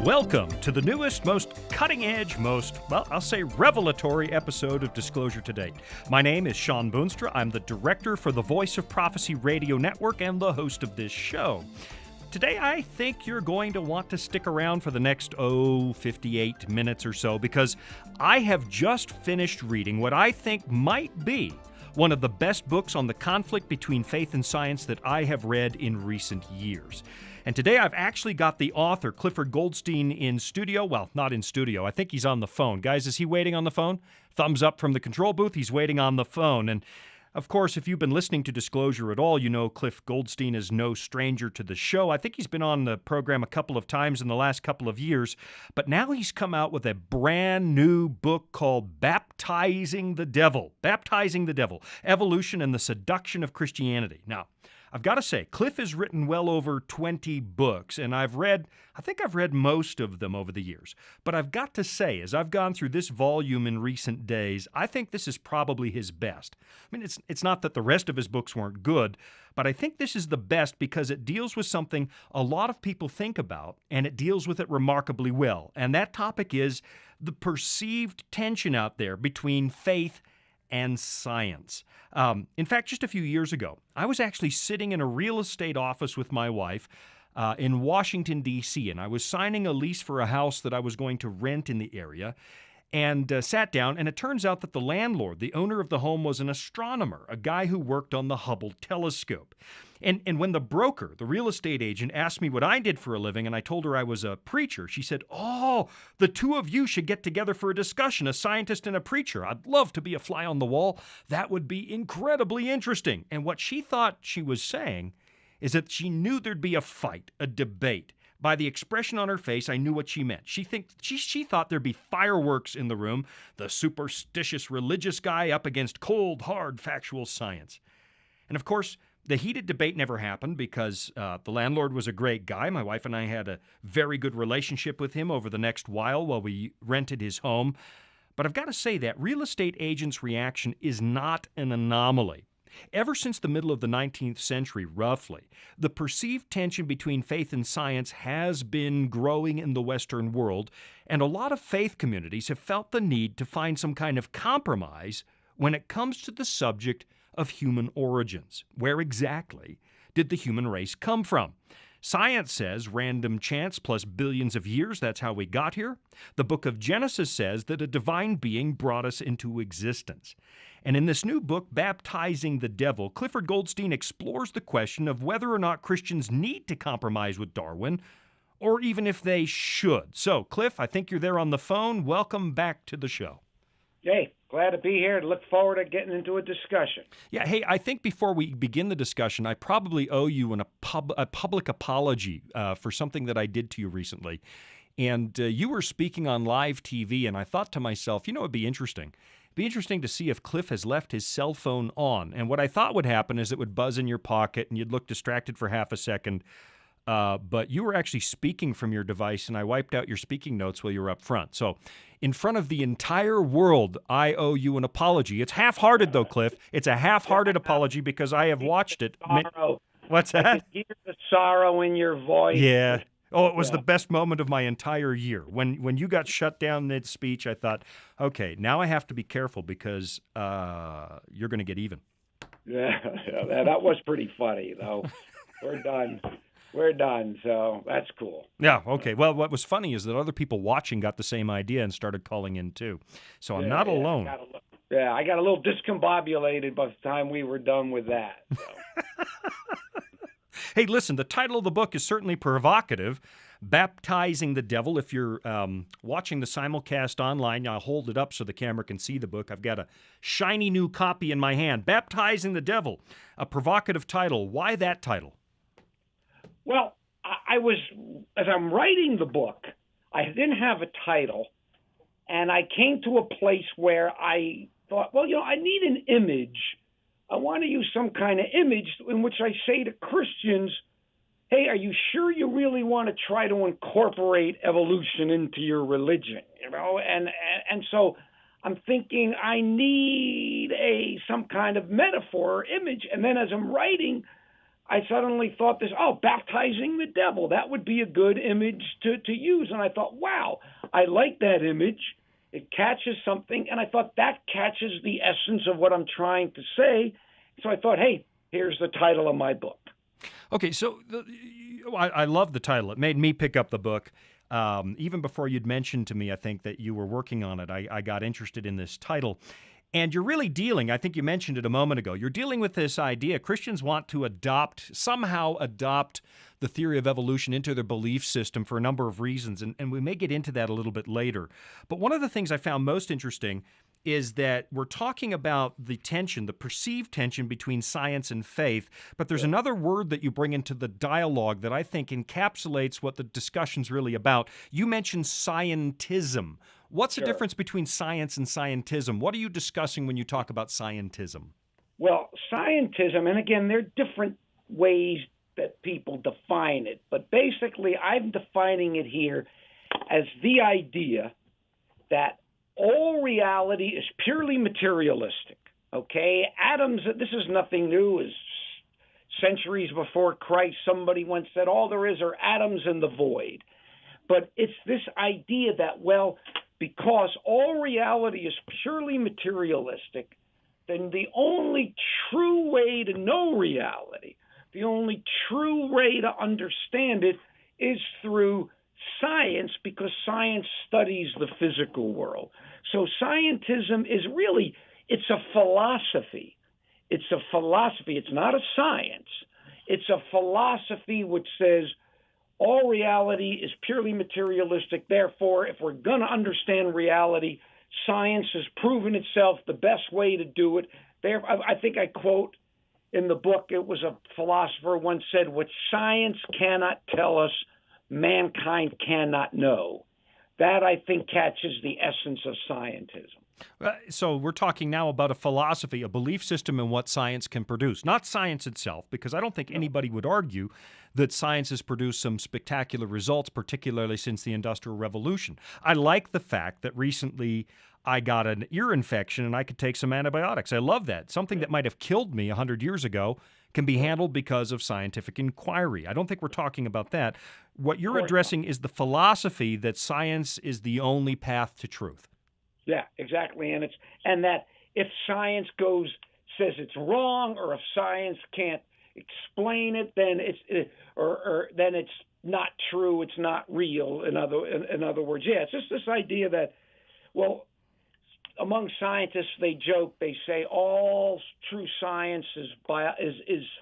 Welcome to the newest, most cutting-edge, I'll say revelatory episode of Disclosure to Date. My name is Sean Boonstra. I'm the director for the Voice of Prophecy Radio Network and the host of this show. Today, I think you're going to want to stick around for the next, 58 minutes or so, because I have just finished reading what I think might be one of the best books on the conflict between faith and science that I have read in recent years. And today I've actually got the author, Clifford Goldstein, in studio. Well, not in studio. I think he's on the phone. Guys, is he waiting on the phone? Thumbs up from the control booth. He's waiting on the phone. And of course, if you've been listening to Disclosure at all, you know Cliff Goldstein is no stranger to the show. I think he's been on the program a couple of times in the last couple of years, but now he's come out with a brand new book called Baptizing the Devil. Baptizing the Devil, Evolution and the Seduction of Christianity. Now, I've got to say, Cliff has written well over 20 books, and I think I've read most of them over the years. But I've got to say, as I've gone through this volume in recent days, I think this is probably his best. I mean, it's not that the rest of his books weren't good, but I think this is the best because it deals with something a lot of people think about, and it deals with it remarkably well. And that topic is the perceived tension out there between faith and science. In fact, just a few years ago, I was actually sitting in a real estate office with my wife in Washington, D.C., and I was signing a lease for a house that I was going to rent in the area, and sat down, and it turns out that the landlord, the owner of the home, was an astronomer, a guy who worked on the Hubble telescope. And when the broker, the real estate agent, asked me what I did for a living, and I told her I was a preacher, she said, "Oh, the two of you should get together for a discussion, a scientist and a preacher. I'd love to be a fly on the wall. That would be incredibly interesting." And what she thought she was saying is that she knew there'd be a fight, a debate. By the expression on her face, I knew what she meant. She thought there'd be fireworks in the room, the superstitious religious guy up against cold, hard, factual science. And of course, the heated debate never happened because the landlord was a great guy. My wife and I had a very good relationship with him over the next while we rented his home. But I've got to say that real estate agent's reaction is not an anomaly. Ever since the middle of the 19th century, roughly, the perceived tension between faith and science has been growing in the Western world, and a lot of faith communities have felt the need to find some kind of compromise when it comes to the subject of human origins. Where exactly did the human race come from? Science says random chance plus billions of years, that's how we got here. The book of Genesis says that a divine being brought us into existence. And in this new book, Baptizing the Devil, Clifford Goldstein explores the question of whether or not Christians need to compromise with Darwin, or even if they should. So, Cliff, I think you're there on the phone. Welcome back to the show. Hey, glad to be here. Look forward to getting into a discussion. Yeah, hey, I think before we begin the discussion, I probably owe you a public apology for something that I did to you recently. And you were speaking on live TV, and I thought to myself, it'd be interesting. It'd be interesting to see if Cliff has left his cell phone on. And what I thought would happen is it would buzz in your pocket, and you'd look distracted for half a second. But you were actually speaking from your device, and I wiped out your speaking notes while you were up front. So in front of the entire world, I owe you an apology. It's half-hearted, though, Cliff. It's a half-hearted apology because I have watched it. Sorrow. What's that? I could hear the sorrow in your voice. Yeah. Oh, it was the best moment of my entire year. When you got shut down mid-speech, I thought, okay, now I have to be careful because you're going to get even. Yeah, that was pretty funny, though. We're done, so that's cool. Yeah, okay. Well, what was funny is that other people watching got the same idea and started calling in, too. So I'm not alone. I got a little discombobulated by the time we were done with that. So. Hey, listen, the title of the book is certainly provocative, Baptizing the Devil. If you're watching the simulcast online, I'll hold it up so the camera can see the book. I've got a shiny new copy in my hand, Baptizing the Devil, a provocative title. Why that title? Well, as I'm writing the book, I didn't have a title, and I came to a place where I thought, I need an image. I want to use some kind of image in which I say to Christians, hey, are you sure you really want to try to incorporate evolution into your religion? And so I'm thinking I need some kind of metaphor or image. And then as I'm writing, I suddenly thought baptizing the devil, that would be a good image to use. And I thought, wow, I like that image. It catches something. And I thought that catches the essence of what I'm trying to say. So I thought, hey, here's the title of my book. Okay, so I love the title. It made me pick up the book. Even before you'd mentioned to me, I think, that you were working on it, I got interested in this title. And you're really dealing, I think you mentioned it a moment ago, you're dealing with this idea. Christians want to somehow adopt the theory of evolution into their belief system for a number of reasons, and we may get into that a little bit later. But one of the things I found most interesting is that we're talking about the tension, the perceived tension between science and faith, but there's another word that you bring into the dialogue that I think encapsulates what the discussion's really about. You mentioned scientism. What's the difference between science and scientism? What are you discussing when you talk about scientism? Well, scientism, and again, there are different ways that people define it, but basically I'm defining it here as the idea that all reality is purely materialistic, okay? Atoms, this is nothing new. As centuries before Christ, somebody once said, all there is are atoms in the void. But it's this idea that, well, because all reality is purely materialistic, then the only true way to know reality, the only true way to understand it is through science, because science studies the physical world. So scientism is really, it's a philosophy. It's a philosophy. It's not a science. It's a philosophy which says all reality is purely materialistic. Therefore, if we're going to understand reality, science has proven itself the best way to do it. I think I quote in the book, it was a philosopher once said, what science cannot tell us, mankind cannot know. That, I think, catches the essence of scientism. So we're talking now about a philosophy, a belief system in what science can produce, not science itself, because I don't think anybody would argue that science has produced some spectacular results, particularly since the Industrial Revolution. I like the fact that recently I got an ear infection and I could take some antibiotics. I love that. Something that might have killed me 100 years ago can be handled because of scientific inquiry. I don't think we're talking about that. What you're addressing is the philosophy that science is the only path to truth. Yeah, exactly. And that if science says it's wrong, or if science can't explain it, then then it's not true. It's not real. In other words, yeah, it's just this idea that, well, among scientists, they joke. They say all true science is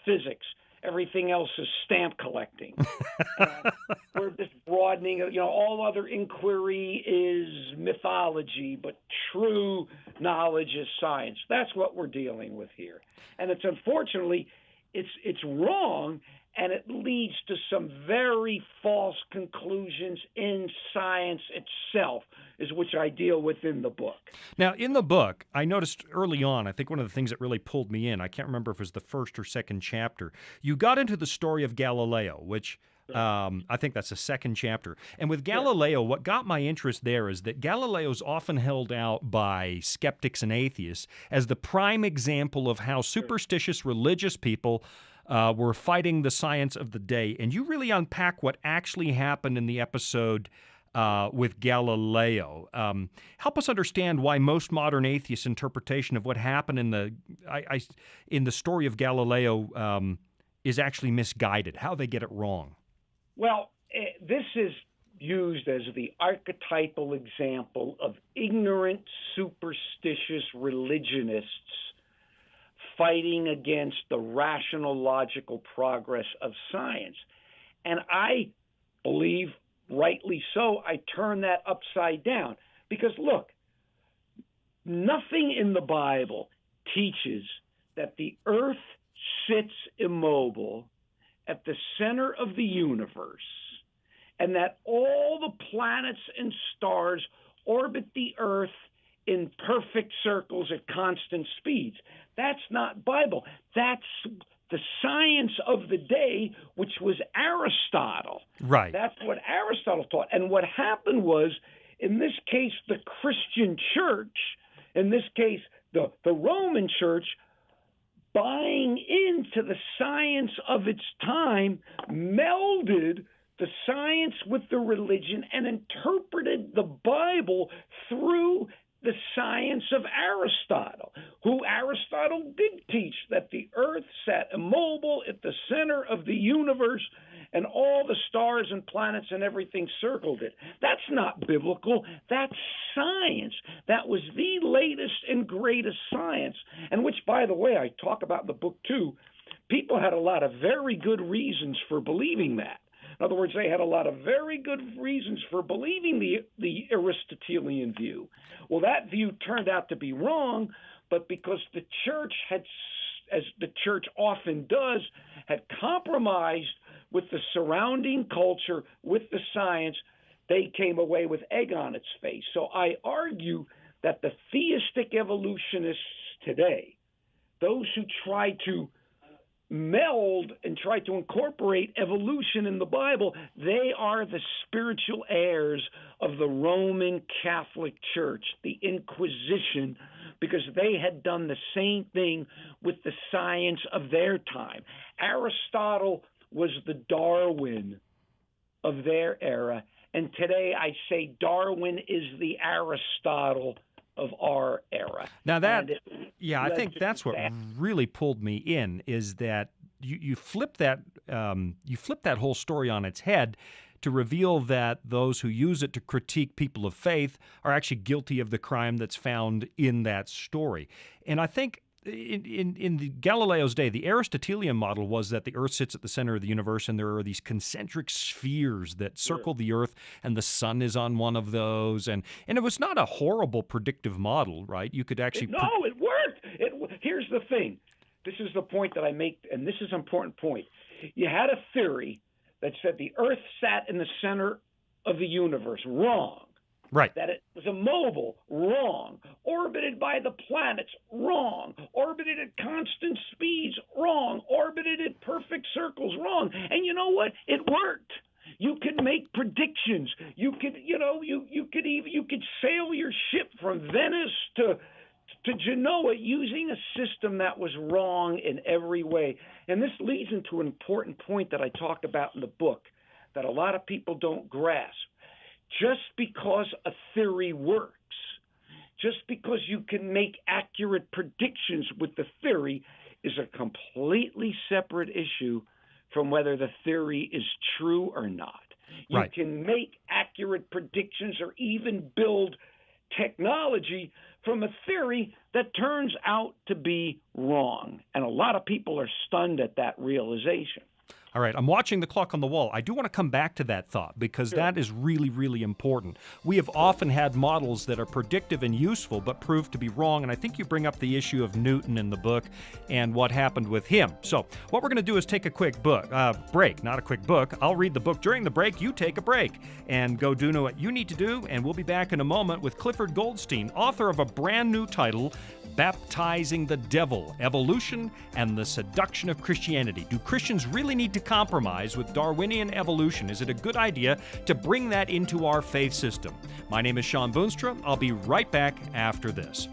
physics. Everything else is stamp collecting. We're just broadening. All other inquiry is mythology, but true knowledge is science. That's what we're dealing with here, and it's unfortunately, it's wrong, and it leads to some very false conclusions in science itself, is which I deal with in the book. Now, in the book, I noticed early on, I think one of the things that really pulled me in, I can't remember if it was the first or second chapter, you got into the story of Galileo, which I think that's the second chapter. And with Galileo, what got my interest there is that Galileo's often held out by skeptics and atheists as the prime example of how superstitious religious people were fighting the science of the day. And you really unpack what actually happened in the episode with Galileo. Help us understand why most modern atheists' interpretation of what happened in the story of Galileo is actually misguided, how they get it wrong. Well, this is used as the archetypal example of ignorant, superstitious religionists fighting against the rational, logical progress of science. And I believe, rightly so, I turn that upside down. Because, look, nothing in the Bible teaches that the earth sits immobile at the center of the universe, and that all the planets and stars orbit the earth in perfect circles at constant speeds. That's not Bible. That's the science of the day, which was Aristotle. Right. That's what Aristotle taught. And what happened was, in this case, the Christian church, in this case, the Roman church, buying into the science of its time, melded the science with the religion and interpreted the Bible through the science of Aristotle, who Aristotle did teach that the earth sat immobile at the center of the universe and all the stars and planets and everything circled it. That's not biblical. That's science. That was the latest and greatest science, and which, by the way, I talk about in the book too. People had a lot of very good reasons for believing that. In other words, they had a lot of very good reasons for believing the Aristotelian view. Well, that view turned out to be wrong, but because the church had, as the church often does, had compromised with the surrounding culture, with the science, they came away with egg on its face. So I argue that the theistic evolutionists today, those who try to meld and try to incorporate evolution in the Bible, they are the spiritual heirs of the Roman Catholic Church, the Inquisition, because they had done the same thing with the science of their time. Aristotle was the Darwin of their era, and today I say Darwin is the Aristotle of our era. Now that, I think that's what really pulled me in, is that you flip that whole story on its head to reveal that those who use it to critique people of faith are actually guilty of the crime that's found in that story. And I think in the Galileo's day, the Aristotelian model was that the Earth sits at the center of the universe, and there are these concentric spheres that circle the Earth, and the sun is on one of those. And it was not a horrible predictive model, right? You could actually... it worked. Here's the thing. This is the point that I make, and this is an important point. You had a theory that said the Earth sat in the center of the universe. Wrong. Right. That it was immobile. Wrong. Orbited by the planets. Wrong. Orbited at constant speeds. Wrong. Orbited at perfect circles. Wrong. And you know what? It worked. You could make predictions. You could, you could sail your ship from Venice to Genoa using a system that was wrong in every way. And this leads into an important point that I talk about in the book that a lot of people don't grasp. Just because a theory works, just because you can make accurate predictions with the theory, is a completely separate issue from whether the theory is true or not. You can make accurate predictions or even build technology from a theory that turns out to be wrong. And a lot of people are stunned at that realization. All right, I'm watching the clock on the wall. I do want to come back to that thought because that is really, really important. We have often had models that are predictive and useful but prove to be wrong, and I think you bring up the issue of Newton in the book and what happened with him. So what we're going to do is take a quick break, not a quick book. I'll read the book during the break. You take a break and go do what you need to do, and we'll be back in a moment with Clifford Goldstein, author of a brand new title, Baptizing the Devil, Evolution and the Seduction of Christianity. Do Christians really need to compromise with Darwinian evolution? Is it a good idea to bring that into our faith system? My name is Sean Boonstra. I'll be right back after this.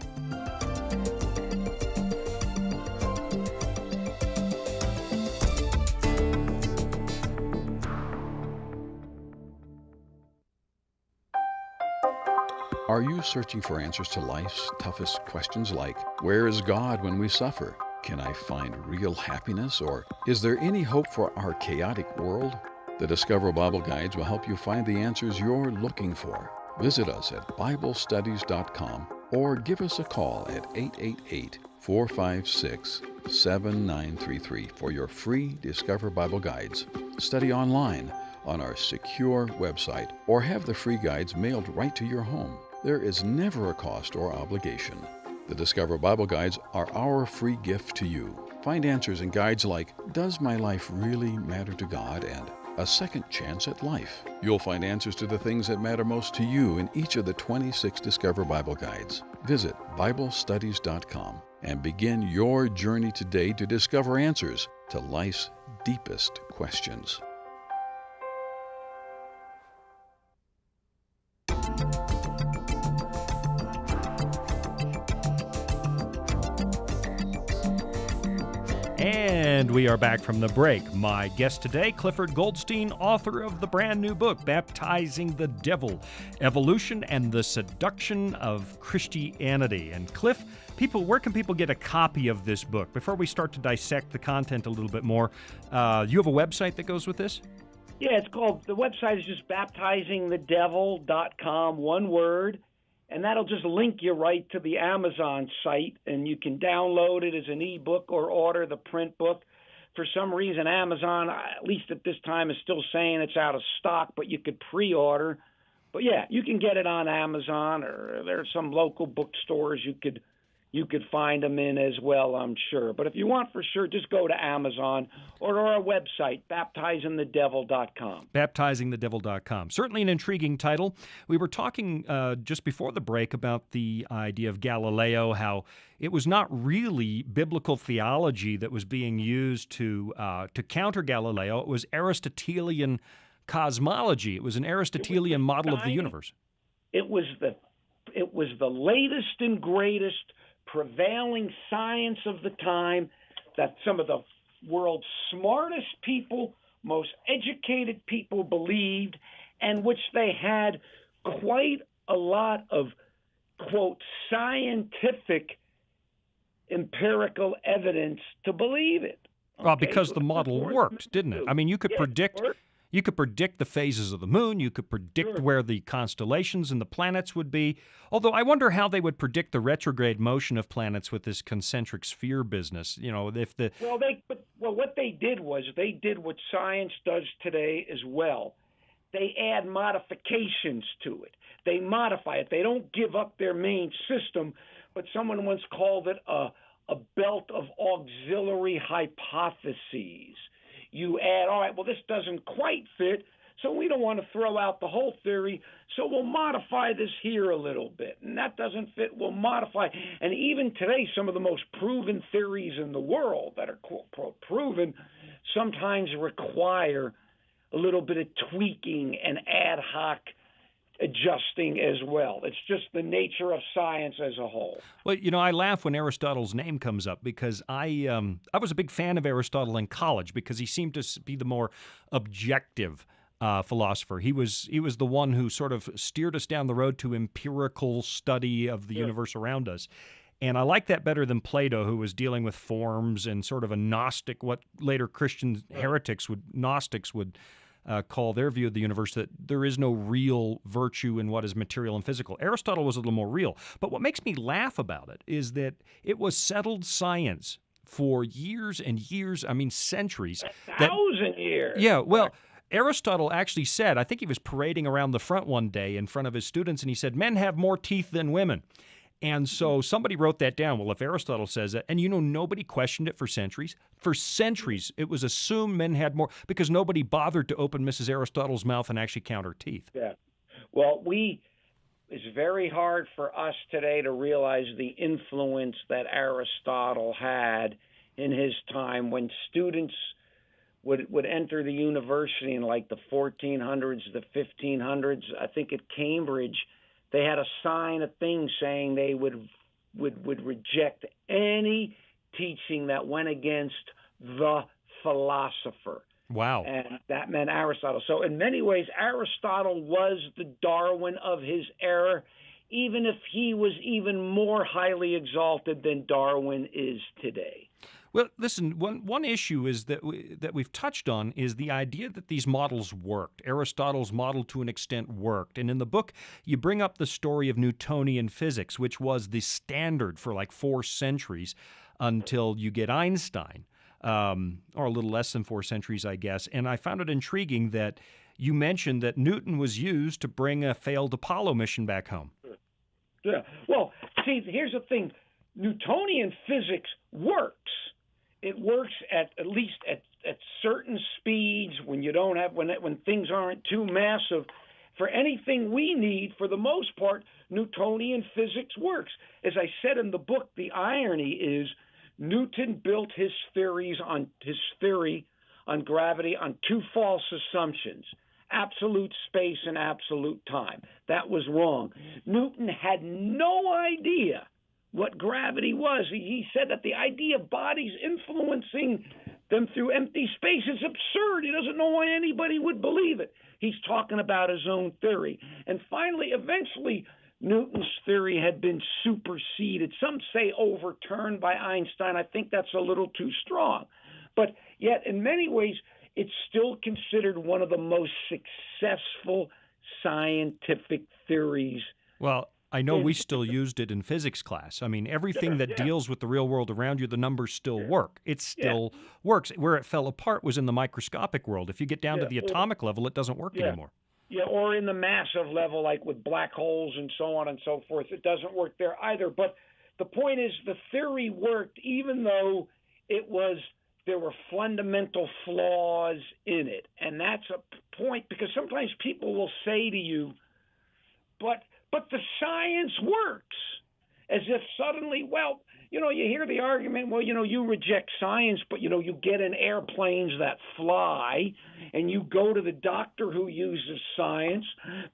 Are you searching for answers to life's toughest questions like, where is God when we suffer? Can I find real happiness? Or is there any hope for our chaotic world? The Discover Bible Guides will help you find the answers you're looking for. Visit us at BibleStudies.com or give us a call at 888-456-7933 for your free Discover Bible Guides. Study online on our secure website or have the free guides mailed right to your home. There is never a cost or obligation. The Discover Bible Guides are our free gift to you. Find answers in guides like, Does My Life Really Matter to God? And A Second Chance at Life. You'll find answers to the things that matter most to you in each of the 26 Discover Bible Guides. Visit BibleStudies.com and begin your journey today to discover answers to life's deepest questions. And we are back from the break. My guest today, Clifford Goldstein, author of the brand new book, Baptizing the Devil, Evolution and the Seduction of Christianity. And Cliff, where can people get a copy of this book? Before we start to dissect the content a little bit more, you have a website that goes with this? Yeah, the website is just baptizingthedevil.com, one word. And that'll just link you right to the Amazon site, and you can download it as an ebook or order the print book. For some reason, Amazon, at least at this time, is still saying it's out of stock, but you could pre-order. But yeah, you can get it on Amazon, or there are some local bookstores you could find them in as well, I'm sure. But if you want for sure, just go to Amazon or to our website, baptizingthedevil.com. Baptizingthedevil.com. Certainly an intriguing title. We were talking just before the break about the idea of Galileo, how it was not really biblical theology that was being used to counter Galileo. It was Aristotelian cosmology. It was an Aristotelian model of the universe. It was the latest and greatest prevailing science of the time that some of the world's smartest people, most educated people believed, and which they had quite a lot of, quote, scientific empirical evidence to believe it. Well, because the model worked, didn't it? I mean, you could predict the phases of the moon. You could predict where the constellations and the planets would be. Although I wonder how they would predict the retrograde motion of planets with this concentric sphere business. You know, if the what they did was they did what science does today as well. They add modifications to it. They modify it. They don't give up their main system. But someone once called it a belt of auxiliary hypotheses. You add, all right, well, this doesn't quite fit, so we don't want to throw out the whole theory, so we'll modify this here a little bit. And that doesn't fit, we'll modify. And even today, some of the most proven theories in the world that are proven sometimes require a little bit of tweaking and ad hoc adjusting as well. It's just the nature of science as a whole. Well, you know, I laugh when Aristotle's name comes up because I was a big fan of Aristotle in college because he seemed to be the more objective philosopher. He was the one who sort of steered us down the road to empirical study of the universe around us. And I like that better than Plato, who was dealing with forms and sort of a Gnostic, what later Christian Gnostics would call their view of the universe, that there is no real virtue in what is material and physical. Aristotle was a little more real. But what makes me laugh about it is that it was settled science for years and years, I mean centuries. 1,000 years. Yeah, well, Aristotle actually said, I think he was parading around the front one day in front of his students, and he said, men have more teeth than women. And so somebody wrote that down. Well, if Aristotle says that, and you know, nobody questioned it for centuries. For centuries, it was assumed men had more because nobody bothered to open Mrs. Aristotle's mouth and actually count her teeth. Yeah. Well, it's very hard for us today to realize the influence that Aristotle had in his time when students would enter the university in like the 1400s, the 1500s. I think at Cambridge, they had a sign, a thing saying they would reject any teaching that went against the philosopher. Wow. And that meant Aristotle. So in many ways, Aristotle was the Darwin of his era, even if he was even more highly exalted than Darwin is today. Well, listen, one issue is that we've touched on is the idea that these models worked. Aristotle's model to an extent worked. And in the book, you bring up the story of Newtonian physics, which was the standard for like 4 centuries until you get Einstein, or a little less than 4 centuries, I guess. And I found it intriguing that you mentioned that Newton was used to bring a failed Apollo mission back home. Yeah. Well, see, here's the thing. Newtonian physics works. It works at least at certain speeds when you don't have when things aren't too massive. For anything we need, for the most part, Newtonian physics works. As I said in the book, the irony is Newton built his theory on gravity on 2 false assumptions: absolute space and absolute time. That was wrong. Newton had no idea what gravity was. He said that the idea of bodies influencing them through empty space is absurd. He doesn't know why anybody would believe it. He's talking about his own theory. And finally, eventually, Newton's theory had been superseded. Some say overturned by Einstein. I think that's a little too strong. But yet, in many ways, it's still considered one of the most successful scientific theories. Well, I know we still used it in physics class. I mean, everything that deals with the real world around you, the numbers still work. It still works. Where it fell apart was in the microscopic world. If you get down to the atomic level, it doesn't work anymore. Yeah, or in the massive level, like with black holes and so on and so forth. It doesn't work there either. But the point is, the theory worked even though there were fundamental flaws in it. And that's a point, because sometimes people will say to you, but the science works, as if suddenly, well, you hear the argument, well, you reject science, but, you get in airplanes that fly, and you go to the doctor who uses science,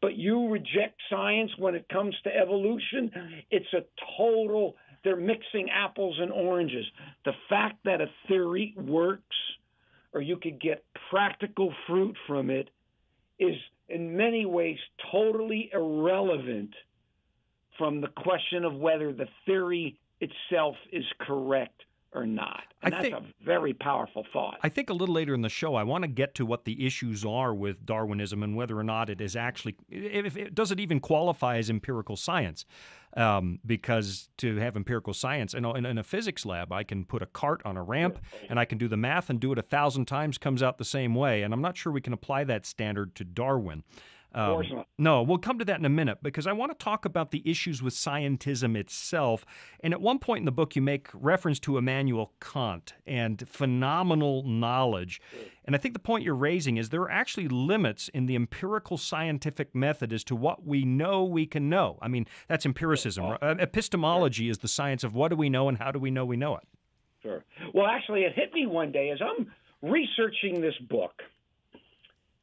but you reject science when it comes to evolution. It's they're mixing apples and oranges. The fact that a theory works, or you could get practical fruit from it, is in many ways totally irrelevant from the question of whether the theory itself is correct or not. And that's a very powerful thought. I think a little later in the show, I want to get to what the issues are with Darwinism and whether or not it is actually, does it even qualify as empirical science? Because to have empirical science, in a physics lab, I can put a cart on a ramp and I can do the math and do it 1,000 times, comes out the same way. And I'm not sure we can apply that standard to Darwin. Of course not. No, we'll come to that in a minute, because I want to talk about the issues with scientism itself. And at one point in the book, you make reference to Immanuel Kant and phenomenal knowledge. And I think the point you're raising is there are actually limits in the empirical scientific method as to what we know we can know. I mean, that's empiricism. Epistemology is the science of what do we know and how do we know it. Sure. Well, actually, it hit me one day as I'm researching this book.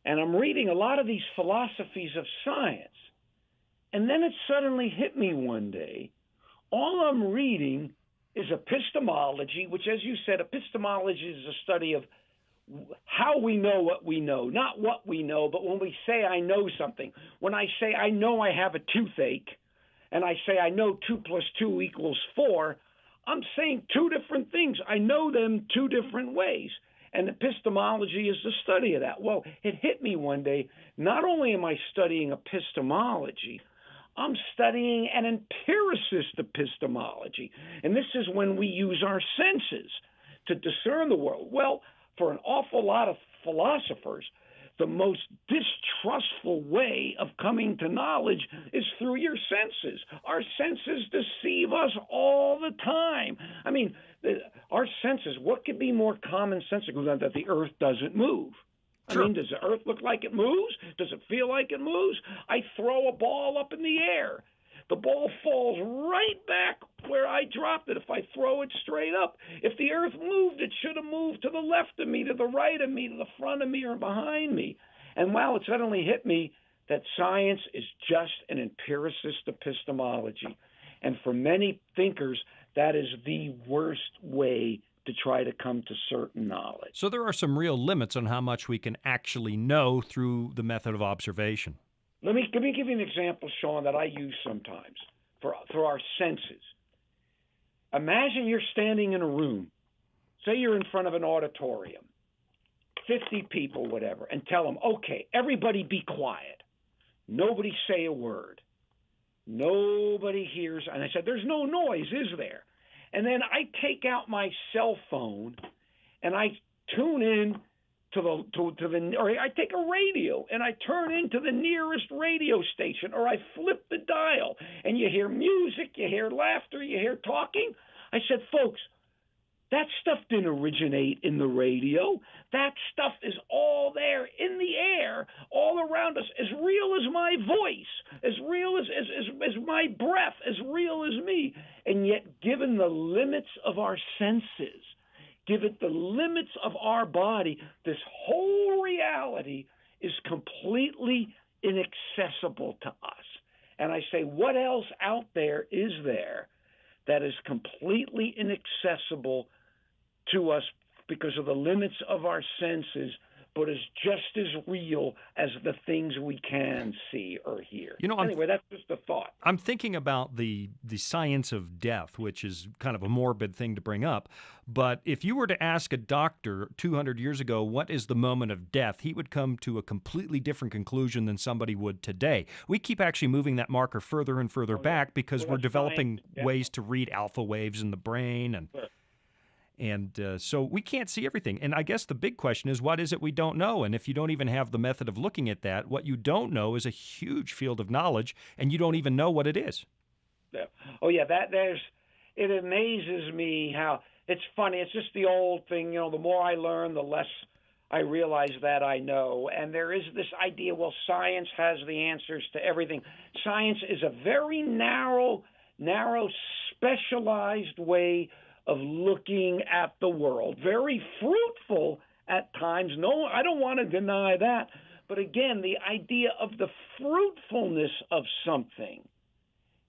And I'm reading a lot of these philosophies of science. And then it suddenly hit me one day. All I'm reading is epistemology, which, as you said, epistemology is a study of how we know what we know, not what we know, but when we say I know something. When I say I know I have a toothache, and I say I know 2 + 2 = 4, I'm saying two different things. I know them two different ways. And epistemology is the study of that. Well, it hit me one day, not only am I studying epistemology, I'm studying an empiricist epistemology. And this is when we use our senses to discern the world. Well, for an awful lot of philosophers, the most distrustful way of coming to knowledge is through your senses. Our senses deceive us all the time. I mean, our senses, what could be more commonsensical than that the earth doesn't move? Sure. I mean, does the earth look like it moves? Does it feel like it moves? I throw a ball up in the air. The ball falls right back where I dropped it if I throw it straight up. If the earth moved, it should have moved to the left of me, to the right of me, to the front of me, or behind me. And wow, it suddenly hit me that science is just an empiricist epistemology. And for many thinkers, that is the worst way to try to come to certain knowledge. So there are some real limits on how much we can actually know through the method of observation. Let me give you an example, Sean, that I use sometimes for our senses. Imagine you're standing in a room. Say you're in front of an auditorium, 50 people, whatever, and tell them, okay, everybody be quiet. Nobody say a word. Nobody hears. And I said, there's no noise, is there? And then I take out my cell phone and I tune in or I take a radio and I turn into the nearest radio station, or I flip the dial and you hear music, you hear laughter, you hear talking. I said, folks, that stuff didn't originate in the radio. That stuff is all there in the air, all around us, as real as my voice, as real as my breath, as real as me. And yet, given the limits of our senses, given the limits of our body, this whole reality is completely inaccessible to us. And I say, what else out there is there that is completely inaccessible to us because of the limits of our senses, but is just as real as the things we can see or hear. Anyway, that's just a thought. I'm thinking about the science of death, which is kind of a morbid thing to bring up. But if you were to ask a doctor 200 years ago, what is the moment of death, he would come to a completely different conclusion than somebody would today. We keep actually moving that marker further and further back because we're developing ways to read alpha waves in the brain and... Sure. And so we can't see everything. And I guess the big question is, what is it we don't know? And if you don't even have the method of looking at that, what you don't know is a huge field of knowledge, and you don't even know what it is. Yeah. Oh, yeah, it amazes me how, it's funny, it's just the old thing, the more I learn, the less I realize that I know. And there is this idea, well, science has the answers to everything. Science is a very narrow, specialized way of looking at the world. Very fruitful at times. No, I don't want to deny that. But again, the idea of the fruitfulness of something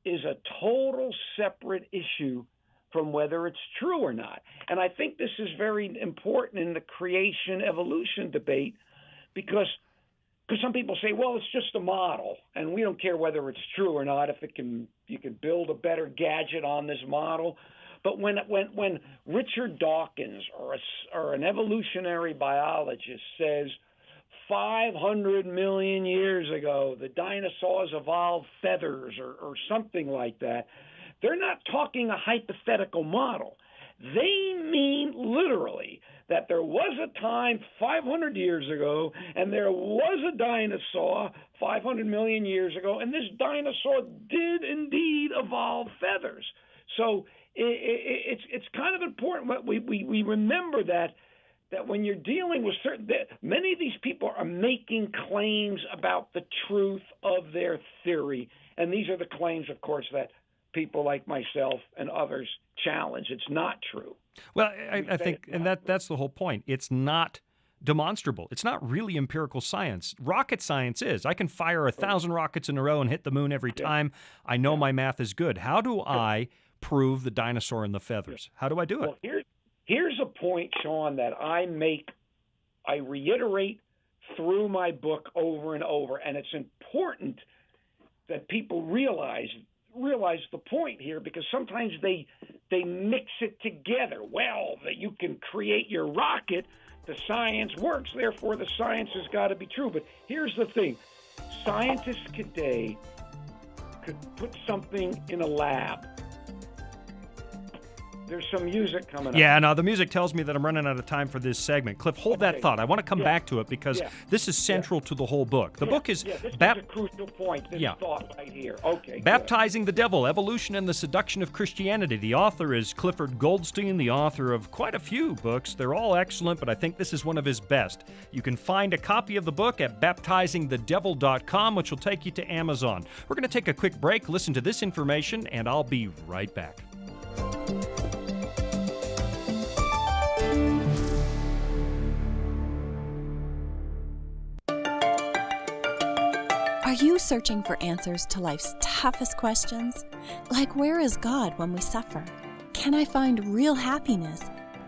is a total separate issue from whether it's true or not. And I think this is very important in the creation-evolution debate because some people say, well, it's just a model, and we don't care whether it's true or not. If you can build a better gadget on this model. But when Richard Dawkins or an evolutionary biologist says 500 million years ago the dinosaurs evolved feathers or something like that, they're not talking a hypothetical model. They mean literally that there was a time 500 years ago and there was a dinosaur 500 million years ago, and this dinosaur did indeed evolve feathers. So it's kind of important. We remember that when you're dealing with many of these people are making claims about the truth of their theory, and these are the claims, of course, that people like myself and others challenge. It's not true. Well, I think, and that's the whole point. It's not demonstrable. It's not really empirical science. Rocket science is. I can fire 1,000 rockets in a row and hit the moon every time. I know my math is good. How do I prove the dinosaur and the feathers? How do I do it? Well, here's a point, Sean, that I reiterate through my book over and over, and it's important that people realize the point here, because sometimes they mix it together. Well, that you can create your rocket, the science works, therefore the science has got to be true. But here's the thing. Scientists today could put something in a lab. There's some music coming up. Yeah, no, the music tells me that I'm running out of time for this segment. Cliff, hold that thought. I want to come back to it because this is central to the whole book. The book is... this is a crucial point, this thought right here. Okay, Baptizing the Devil, Evolution and the Seduction of Christianity. The author is Clifford Goldstein, the author of quite a few books. They're all excellent, but I think this is one of his best. You can find a copy of the book at baptizingthedevil.com, which will take you to Amazon. We're going to take a quick break, listen to this information, and I'll be right back. Are you searching for answers to life's toughest questions? Like, where is God when we suffer? Can I find real happiness?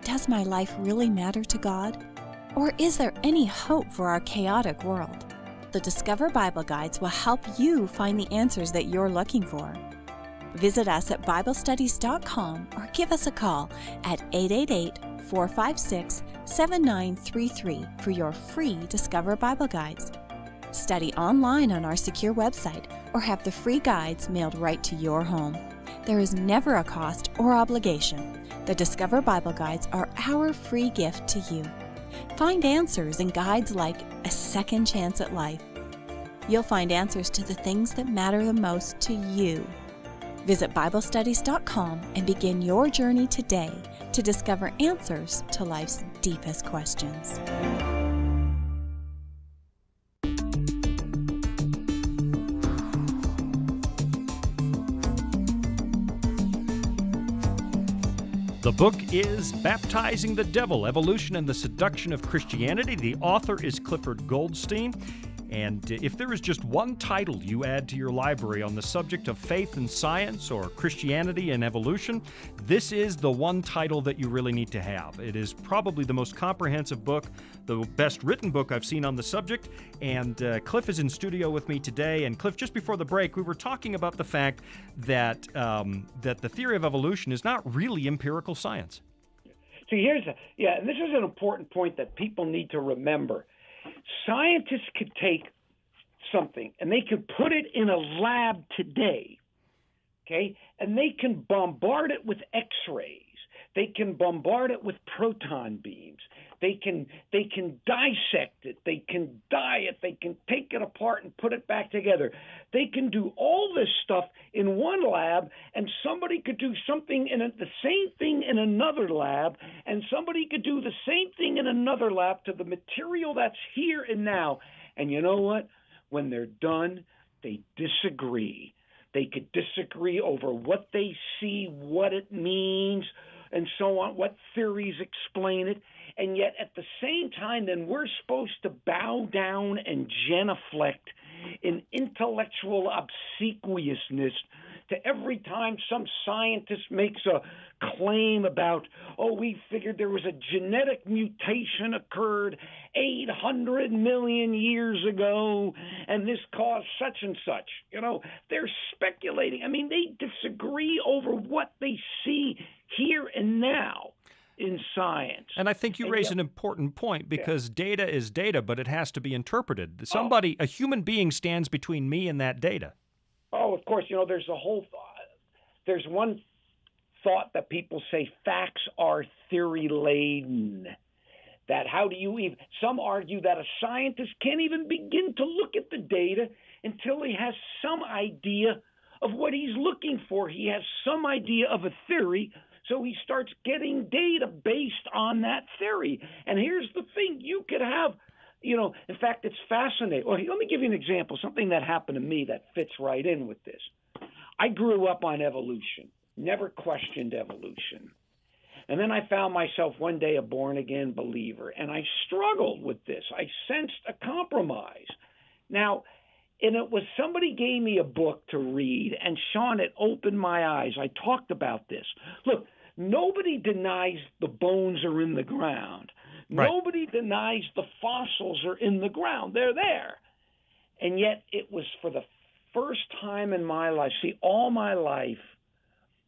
Does my life really matter to God? Or is there any hope for our chaotic world? The Discover Bible Guides will help you find the answers that you're looking for. Visit us at BibleStudies.com or give us a call at 888-456-7933 for your free Discover Bible Guides. Study online on our secure website or have the free guides mailed right to your home. There is never a cost or obligation. The Discover Bible Guides are our free gift to you. Find answers in guides like A Second Chance at Life. You'll find answers to the things that matter the most to you. Visit BibleStudies.com and begin your journey today to discover answers to life's deepest questions. The book is Baptizing the Devil, Evolution and the Seduction of Christianity. The author is Clifford Goldstein. And if there is just one title you add to your library on the subject of faith and science or Christianity and evolution, this is the one title that you really need to have. It is probably the most comprehensive book, the best written book I've seen on the subject. And Cliff is in studio with me today. And Cliff, just before the break, we were talking about the fact that that the theory of evolution is not really empirical science. See, and this is an important point that people need to remember. Scientists could take something and they could put it in a lab today, okay, and they can bombard it with X-rays. They can bombard it with proton beams. They can dissect it. They can dye it. They can take it apart and put it back together. They can do all this stuff in one lab, and somebody could do something the same thing in another lab, and somebody could do the same thing in another lab to the material that's here and now. And you know what? When they're done, they disagree. They could disagree over what they see, what it means, and so on, what theories explain it. And yet at the same time, then we're supposed to bow down and genuflect in intellectual obsequiousness to every time some scientist makes a claim about, we figured there was a genetic mutation occurred 800 million years ago, and this caused such and such. They're speculating. I mean, they disagree over what they see here and now in science. And I think you raise an important point, because data is data, but it has to be interpreted. A human being stands between me and that data. Oh, of course, there's one thought that people say facts are theory-laden. That some argue that a scientist can't even begin to look at the data until he has some idea of what he's looking for. He has some idea of a theory, so he starts getting data based on that theory. And here's the thing, you could have, in fact, it's fascinating. Well, let me give you an example, something that happened to me that fits right in with this. I grew up on evolution, never questioned evolution. And then I found myself one day a born-again believer, and I struggled with this. I sensed a compromise. Now, and it was somebody gave me a book to read, and Sean, it opened my eyes. I talked about this. Look, nobody denies the bones are in the ground. Right. Nobody denies the fossils are in the ground. They're there. And yet it was for the first time in my life, all my life,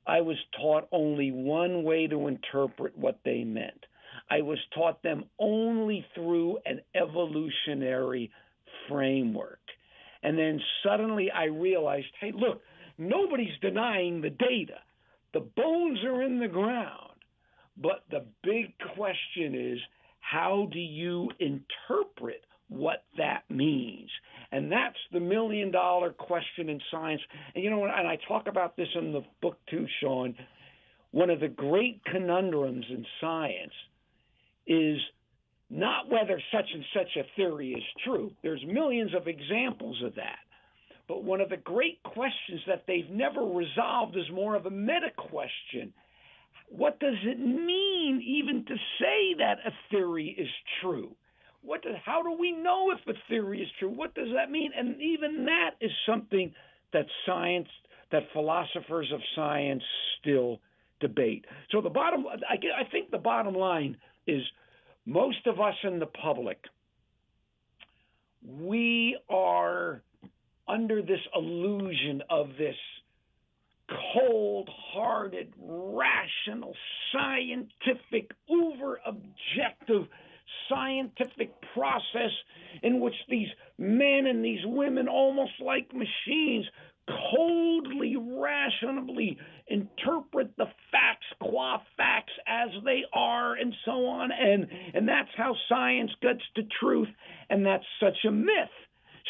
I was taught only one way to interpret what they meant. I was taught them only through an evolutionary framework. And then suddenly I realized, hey, look, nobody's denying the data. The bones are in the ground. But the big question is, how do you interpret what that means? And that's the million-dollar question in science. And and I talk about this in the book too, Sean. One of the great conundrums in science is not whether such and such a theory is true. There's millions of examples of that. But one of the great questions that they've never resolved is more of a meta question. What does it mean even to say that a theory is true? How do we know if a theory is true? What does that mean? And even that is something that philosophers of science still debate. So I think the bottom line is, most of us in the public, we are under this illusion of this cold-hearted, rational, scientific, uber-objective scientific process in which these men and these women, almost like machines, coldly, rationally interpret the facts qua facts as they are, and so on. And that's how science gets to truth, and that's such a myth.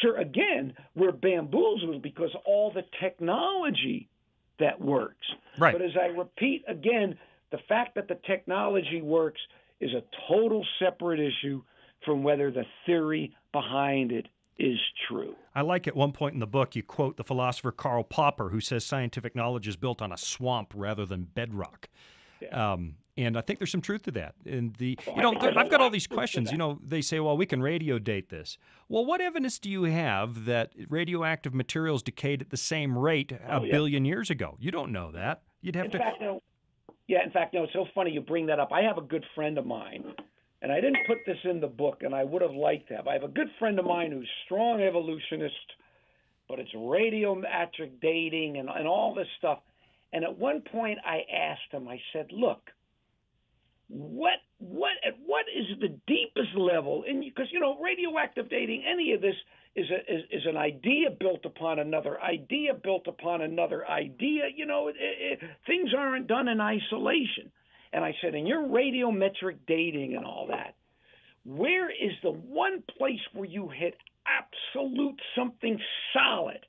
Sure, again, we're bamboozled because all the technology that works. Right. But as I repeat again, the fact that the technology works is a total separate issue from whether the theory behind it is true. I like at one point in the book you quote the philosopher Karl Popper, who says scientific knowledge is built on a swamp rather than bedrock. Yeah. And I think there's some truth to that. And Well, I've got all these truth to questions. that. They say, well, we can radio date this. Well, what evidence do you have that radioactive materials decayed at the same rate a billion years ago? You don't know that. You'd have In to. fact, it's so funny you bring that up. I have a good friend of mine, and I didn't put this in the book, and I would have liked to have. I have a good friend of mine who's strong evolutionist, but it's radiometric dating and all this stuff. And at one point I asked him, I said, look, what is the deepest level? And because radioactive dating, any of this is an idea built upon another idea built upon another idea. Things aren't done in isolation. And I said, in your radiometric dating and all that, where is the one place where you hit absolute something solid?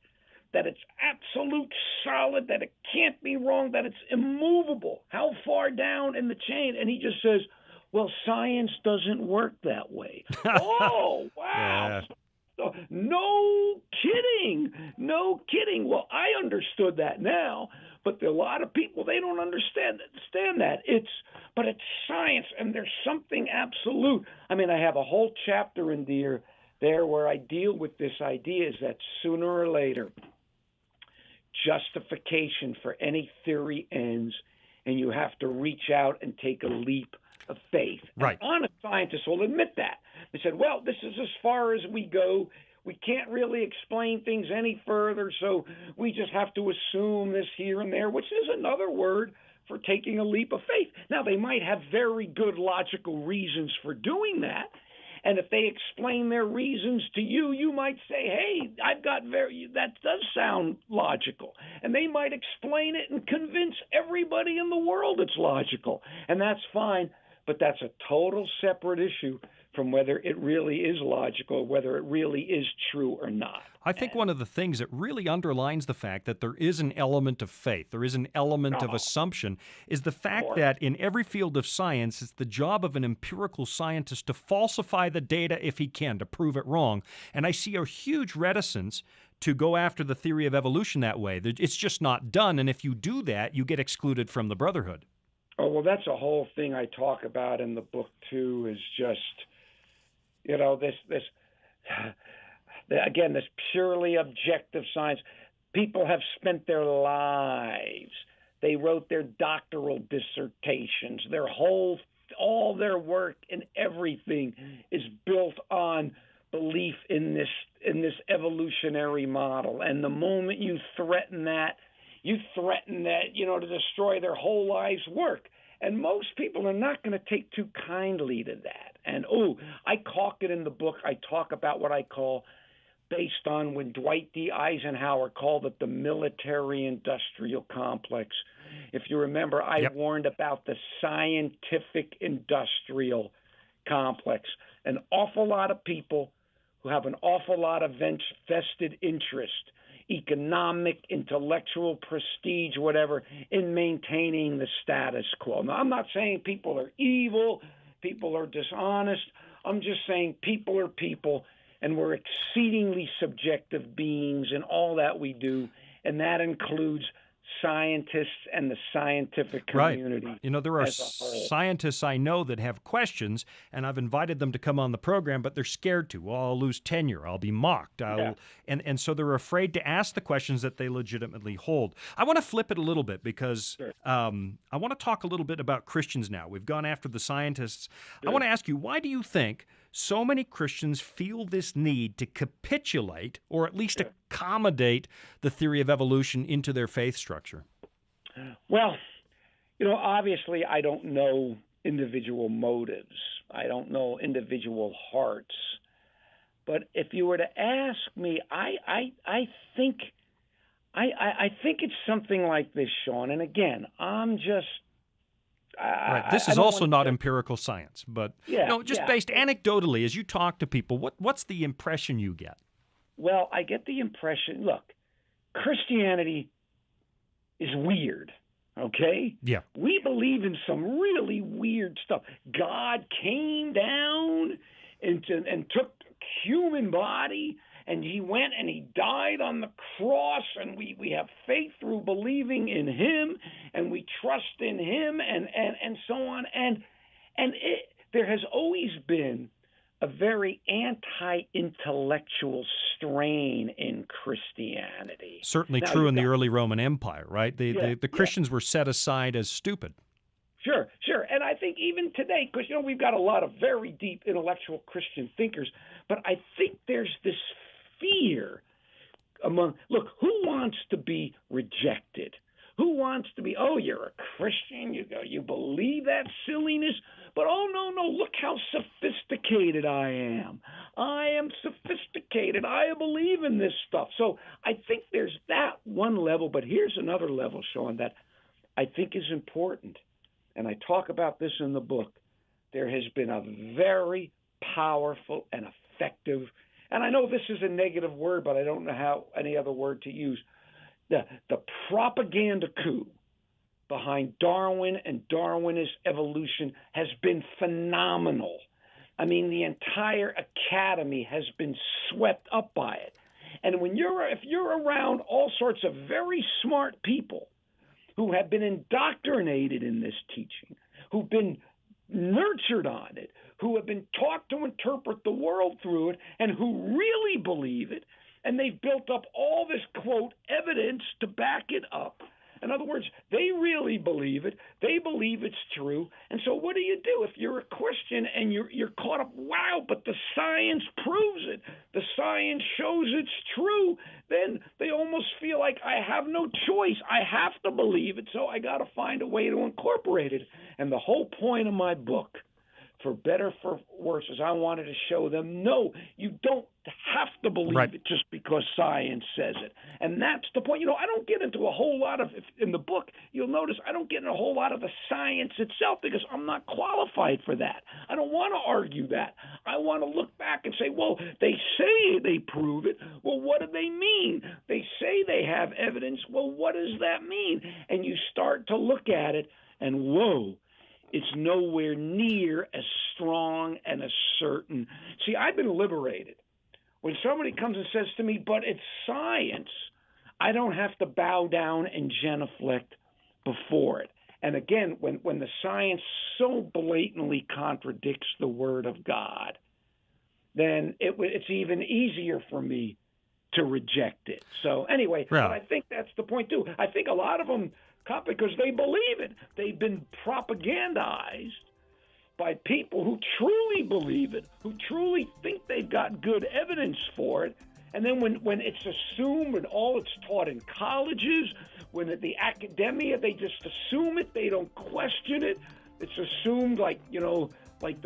That it's absolute solid, that it can't be wrong, that it's immovable. How far down in the chain? And he just says, well, science doesn't work that way. Oh, wow. Yeah. No kidding. No kidding. Well, I understood that now, but there are a lot of people, they don't understand that. But it's science, and there's something absolute. I mean, I have a whole chapter in there where I deal with this idea is that sooner or later, justification for any theory ends, and you have to reach out and take a leap of faith. Right. And honest scientists will admit that. They said, well, this is as far as we go. We can't really explain things any further, so we just have to assume this here and there, which is another word for taking a leap of faith. Now, they might have very good logical reasons for doing that. And if they explain their reasons to you, you might say, hey, that does sound logical. And they might explain it and convince everybody in the world it's logical. And that's fine, but that's a total separate issue from whether it really is logical, whether it really is true or not. I think one of the things that really underlines the fact that there is an element of faith, there is an element of assumption, is the fact that in every field of science, it's the job of an empirical scientist to falsify the data if he can, to prove it wrong. And I see a huge reticence to go after the theory of evolution that way. It's just not done, and if you do that, you get excluded from the brotherhood. Oh, well, that's a whole thing I talk about in the book, too, is just, this purely objective science. People have spent their lives. They wrote their doctoral dissertations. All their work and everything is built on belief in this evolutionary model. And the moment you threaten that, to destroy their whole life's work. And most people are not going to take too kindly to that. And, I caulk it in the book. I talk about what I call, based on when Dwight D. Eisenhower called it the military-industrial complex. If you remember, I warned about the scientific-industrial complex. An awful lot of people who have an awful lot of vested interest, economic, intellectual prestige, whatever, in maintaining the status quo. Now, I'm not saying people are evil, people are dishonest. I'm just saying people are people, and we're exceedingly subjective beings in all that we do, and that includes scientists and the scientific community. Right. There are scientists I know that have questions, and I've invited them to come on the program, but they're scared to. Well, I'll lose tenure. I'll be mocked. And so they're afraid to ask the questions that they legitimately hold. I want to flip it a little bit because I want to talk a little bit about Christians now. We've gone after the scientists. I want to ask you, why do you think so many Christians feel this need to capitulate or at least accommodate the theory of evolution into their faith structure? Well, obviously I don't know individual motives. I don't know individual hearts. But if you were to ask me, I think it's something like this, Sean. And again, I'm just right. This is also not empirical science, but based anecdotally, as you talk to people, what's the impression you get? Well, I get the impression, look, Christianity is weird, okay? Yeah. We believe in some really weird stuff. God came down and took human body and he went and he died on the cross, and we have faith through believing in him, and we trust in him, and so on. And there has always been a very anti-intellectual strain in Christianity. Certainly Now, true in the early Roman Empire, right? The Christians were set aside as stupid. Sure. And I think even today, because, we've got a lot of very deep intellectual Christian thinkers, but I think there's this fear look, who wants to be rejected? Who wants to be, oh, you're a Christian, you believe that silliness, but oh, no, look how sophisticated I am. I am sophisticated. I believe in this stuff. So I think there's that one level, but here's another level, Sean, that I think is important. And I talk about this in the book. There has been a very powerful and effective, and I know this is a negative word, but I don't know how any other word to use, the propaganda coup behind Darwin and Darwinist evolution has been phenomenal. I mean, the entire academy has been swept up by it. And if you're around all sorts of very smart people who have been indoctrinated in this teaching, who've been nurtured on it, who have been taught to interpret the world through it, and who really believe it, and they've built up all this, quote, evidence to back it up. In other words, they really believe it. They believe it's true. And so what do? If you're a Christian and you're caught up, wow, but the science proves it, the science shows it's true, then they almost feel like I have no choice. I have to believe it, so I got to find a way to incorporate it. And the whole point of my book, for better, for worse, is I wanted to show them, no, you don't have to believe it just because science says it. And that's the point. I don't get into a whole lot of, in the book, you'll notice I don't get into a whole lot of the science itself because I'm not qualified for that. I don't want to argue that. I want to look back and say, well, they say they prove it. Well, what do they mean? They say they have evidence. Well, what does that mean? And you start to look at it and, whoa, it's nowhere near as strong and as certain. See, I've been liberated. When somebody comes and says to me, but it's science, I don't have to bow down and genuflect before it. And again, when the science so blatantly contradicts the Word of God, then it's even easier for me to reject it. So anyway, but I think that's the point too. I think a lot of them, because they believe it. They've been propagandized by people who truly believe it, who truly think they've got good evidence for it. And then when it's assumed and all it's taught in colleges, when at the academia, they just assume it, they don't question it. It's assumed like the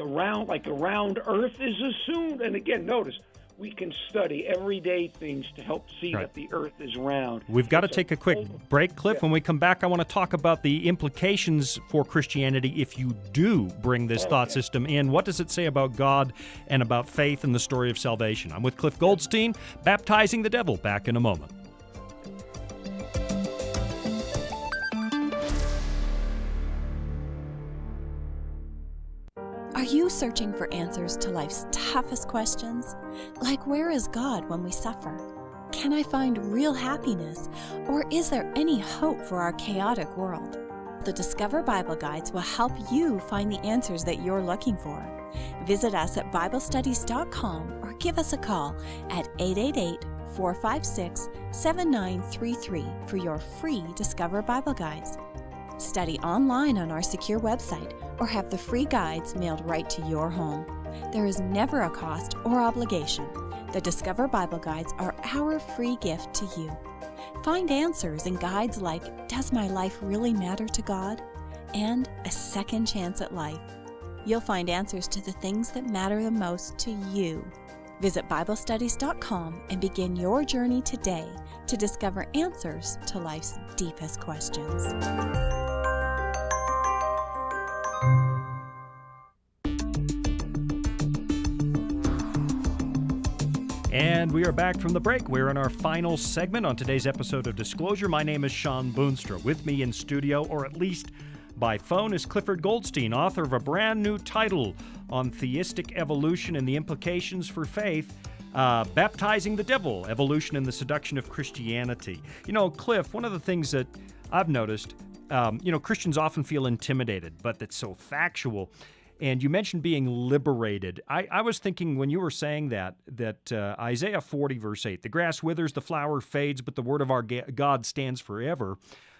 round earth is assumed. And again, notice, we can study everyday things to help see that the earth is round. We've got to take a quick break, Cliff. Yeah. When we come back, I want to talk about the implications for Christianity if you do bring this thought system in. What does it say about God and about faith and the story of salvation? I'm with Cliff Goldstein, Baptizing the Devil. Back in a moment. Are you searching for answers to life's toughest questions? Like, where is God when we suffer? Can I find real happiness? Or is there any hope for our chaotic world? The Discover Bible Guides will help you find the answers that you're looking for. Visit us at BibleStudies.com or give us a call at 888-456-7933 for your free Discover Bible Guides. Study online on our secure website or have the free guides mailed right to your home. There is never a cost or obligation. The Discover Bible Guides are our free gift to you. Find answers in guides like Does My Life Really Matter to God? And A Second Chance at Life. You'll find answers to the things that matter the most to you. Visit BibleStudies.com and begin your journey today to discover answers to life's deepest questions. And we are back from the break. We're in our final segment on today's episode of Disclosure. My name is Sean Boonstra. With me in studio, or at least by phone, is Clifford Goldstein, author of a brand new title on theistic evolution and the implications for faith. Baptizing the Devil, Evolution and the Seduction of Christianity. You know, Cliff, one of the things that I've noticed, Christians often feel intimidated, but that's so factual. And you mentioned being liberated. I was thinking when you were saying that Isaiah 40, verse 8, the grass withers, the flower fades, but the word of our God stands forever.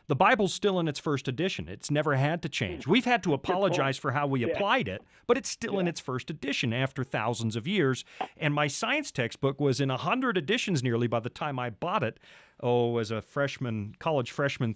The Bible's still in its first edition. It's never had to change. We've had to apologize for how we applied it, but it's still in its first edition after thousands of years. And my science textbook was in 100 editions nearly by the time I bought it. Oh, as a college freshman,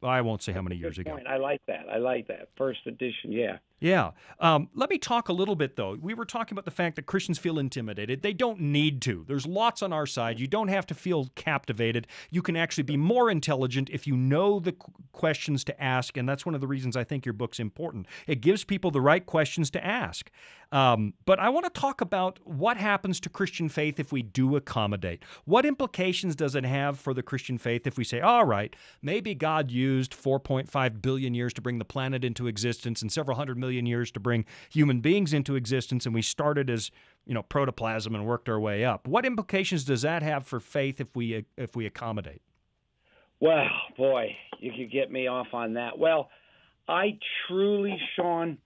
I won't say how many years ago. I like that. First edition, yeah. Yeah. Let me talk a little bit, though. We were talking about the fact that Christians feel intimidated. They don't need to. There's lots on our side. You don't have to feel captivated. You can actually be more intelligent if you know the questions to ask, and that's one of the reasons I think your book's important. It gives people the right questions to ask. But I want to talk about what happens to Christian faith if we do accommodate. What implications does it have for the Christian faith if we say, all right, maybe God used 4.5 billion years to bring the planet into existence and several hundred million years to bring human beings into existence, and we started as protoplasm and worked our way up. What implications does that have for faith if we accommodate? Well, boy, you could get me off on that. Well, I truly, Sean,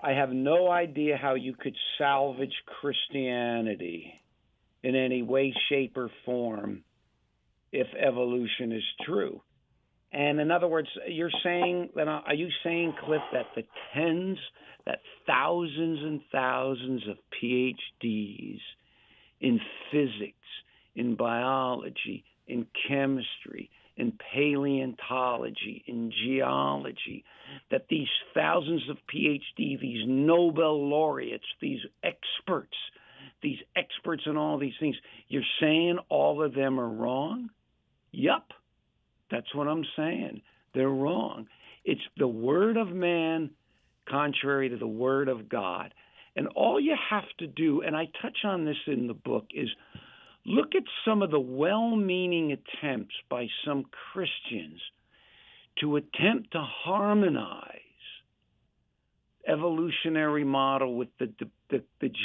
I have no idea how you could salvage Christianity in any way, shape, or form if evolution is true. And in other words, are you saying, Cliff, that thousands and thousands of PhDs in physics, in biology, in chemistry, in paleontology, in geology, that these thousands of PhD, these Nobel laureates, these experts in all these things, you're saying all of them are wrong? Yup. That's what I'm saying. They're wrong. It's the word of man contrary to the word of God. And all you have to do, and I touch on this in the book, is look at some of the well-meaning attempts by some Christians to attempt to harmonize evolutionary model with the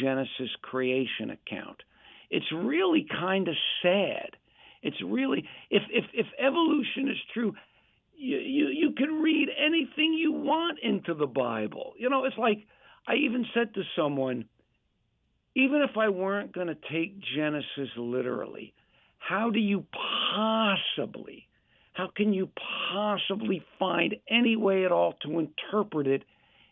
Genesis creation account. It's really kind of sad. It's really, if evolution is true, you can read anything you want into the Bible. It's like I even said to someone, even if I weren't going to take Genesis literally, how can you possibly find any way at all to interpret it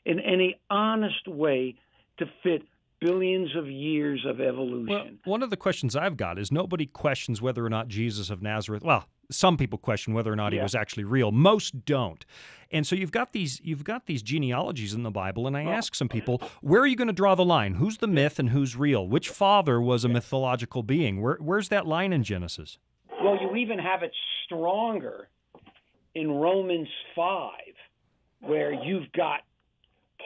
in any honest way to fit billions of years of evolution? Well, one of the questions I've got is nobody questions whether or not Jesus of Nazareth, well, some people question whether or not he was actually real. Most don't. And so you've got these genealogies in the Bible, and I ask some people, where are you going to draw the line? Who's the myth and who's real? Which father was a mythological being? Where's that line in Genesis? Well, you even have it stronger in Romans 5, where you've got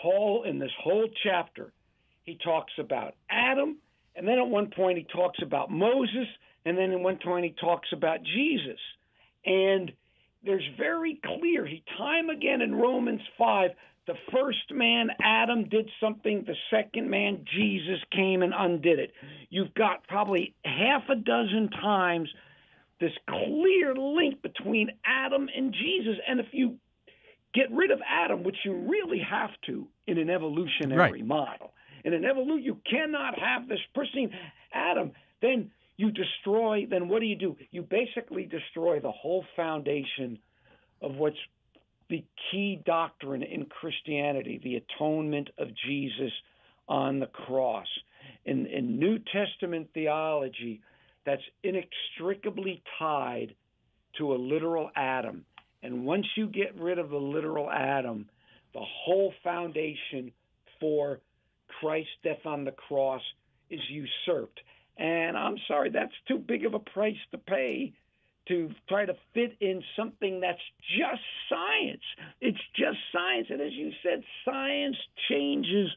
Paul in this whole chapter. He talks about Adam, and then at one point he talks about Moses, and then at one point he talks about Jesus. And there's very clear, time again in Romans 5, the first man, Adam, did something. The second man, Jesus, came and undid it. You've got probably half a dozen times this clear link between Adam and Jesus. And if you get rid of Adam, which you really have to in an evolutionary model, in an evolution, you cannot have this pristine Adam. Then what do? You basically destroy the whole foundation of what's the key doctrine in Christianity, the atonement of Jesus on the cross. In New Testament theology, that's inextricably tied to a literal Adam. And once you get rid of the literal Adam, the whole foundation for Christ's death on the cross is usurped. And I'm sorry, that's too big of a price to pay to try to fit in something that's just science. It's just science. And as you said, science changes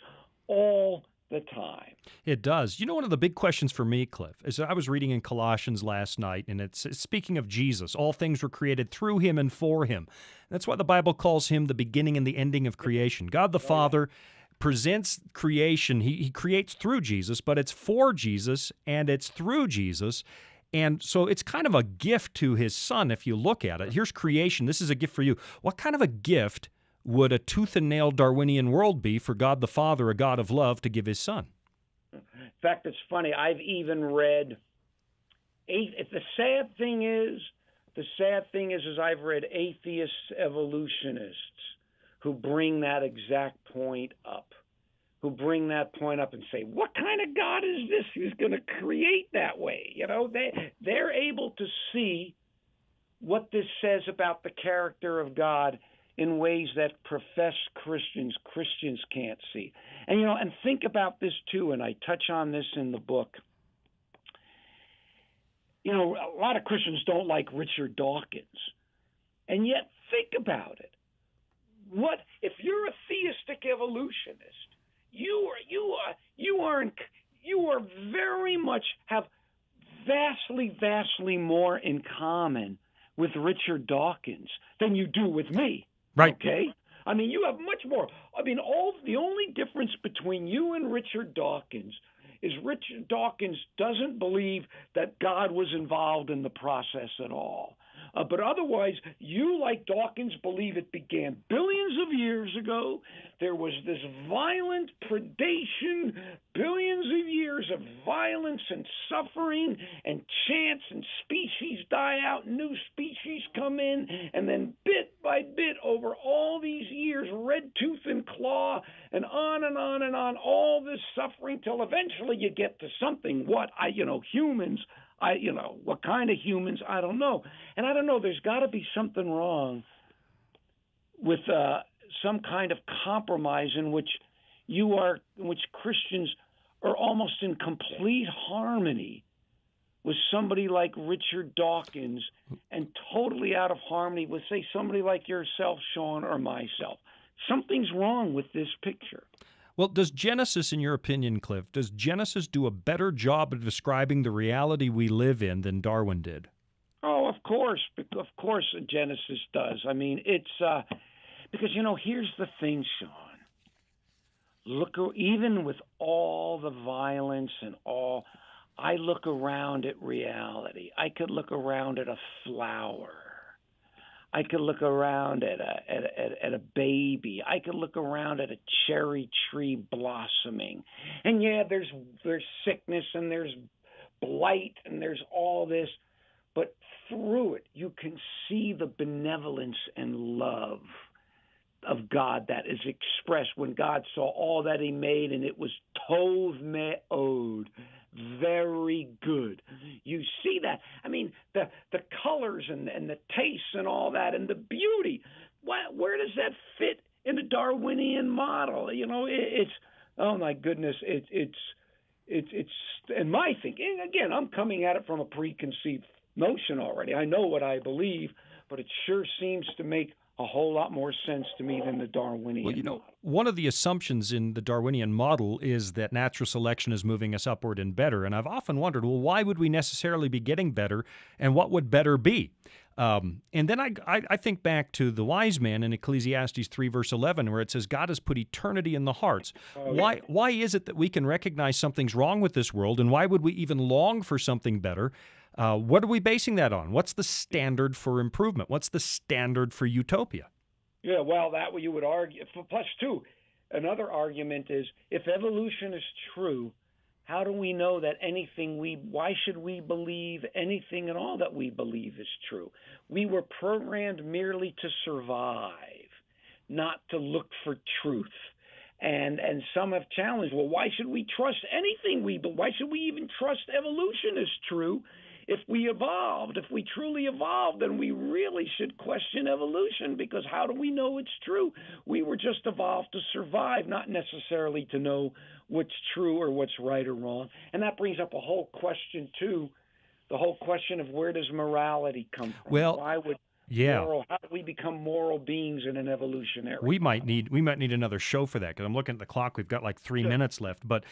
all the time. It does. One of the big questions for me, Cliff, is I was reading in Colossians last night, and it's speaking of Jesus. All things were created through him and for him. That's why the Bible calls him the beginning and the ending of creation. God the Father presents creation. He creates through Jesus, but it's for Jesus and it's through Jesus. And so it's kind of a gift to his son if you look at it. Here's creation. This is a gift for you. What kind of a gift would a tooth-and-nail Darwinian world be for God the Father, a God of love, to give his son? In fact, it's funny. I've even read the sad thing is I've read atheist evolutionists who bring that exact point up, and say, what kind of God is this who's going to create that way? You know, they're able to see what this says about the character of God in ways that professed Christians can't see. And, you know, and think about this too, and I touch on this in the book. You know, a lot of Christians don't like Richard Dawkins. And yet, think about it. What if you're a theistic evolutionist? You are very much have vastly more in common with Richard Dawkins than you do with me. Right. Okay? I mean, you have much more. I mean, the only difference between you and Richard Dawkins is Richard Dawkins doesn't believe that God was involved in the process at all. But otherwise, you, like Dawkins, believe it began billions of years ago. There was this violent predation, billions of years of violence and suffering and chance, and species die out, new species come in, and then bit by bit over all these years, red tooth and claw, and on and on and on, all this suffering till eventually you get to something, humans. What kind of humans? I don't know. And I don't know, there's got to be something wrong with some kind of compromise in which Christians are almost in complete harmony with somebody like Richard Dawkins and totally out of harmony with, say, somebody like yourself, Sean, or myself. Something's wrong with this picture. Well, does Genesis, in your opinion, Cliff, does Genesis do a better job of describing the reality we live in than Darwin did? Oh, of course. Genesis does. I mean, it's because, here's the thing, Sean. Look, even with all the violence and all, I look around at reality. I could look around at a flower. I could look around at a baby. I could look around at a cherry tree blossoming. And yeah, there's sickness and there's blight and there's all this. But through it, you can see the benevolence and love of God that is expressed when God saw all that he made, and it was tov me'od, very good. You see that. I mean, the colors and the tastes and all that and the beauty. Where does that fit in the Darwinian model? It's oh my goodness, it's in my thinking. Again, I'm coming at it from a preconceived notion already. I know what I believe, but it sure seems to make a whole lot more sense to me than the Darwinian model. One of the assumptions in the Darwinian model is that natural selection is moving us upward and better. And I've often wondered, well, why would we necessarily be getting better, and what would better be? And then I think back to the wise man in Ecclesiastes 3, verse 11, where it says, God has put eternity in the hearts. Why is it that we can recognize something's wrong with this world, and why would we even long for something better? What are we basing that on? What's the standard for improvement? What's the standard for utopia? Yeah, well, that you would argue. Plus, too, another argument is, if evolution is true, how do we know that why should we believe anything at all that we believe is true? We were programmed merely to survive, not to look for truth. And some have challenged, well, why should we trust anything why should we even trust evolution is true? If we truly evolved, then we really should question evolution, because how do we know it's true? We were just evolved to survive, not necessarily to know what's true or what's right or wrong. And that brings up a whole question, too, the whole question of where does morality come from? Well, how do we become moral beings in an evolutionary We might need another show for that, because I'm looking at the clock. We've got like 3 minutes left. But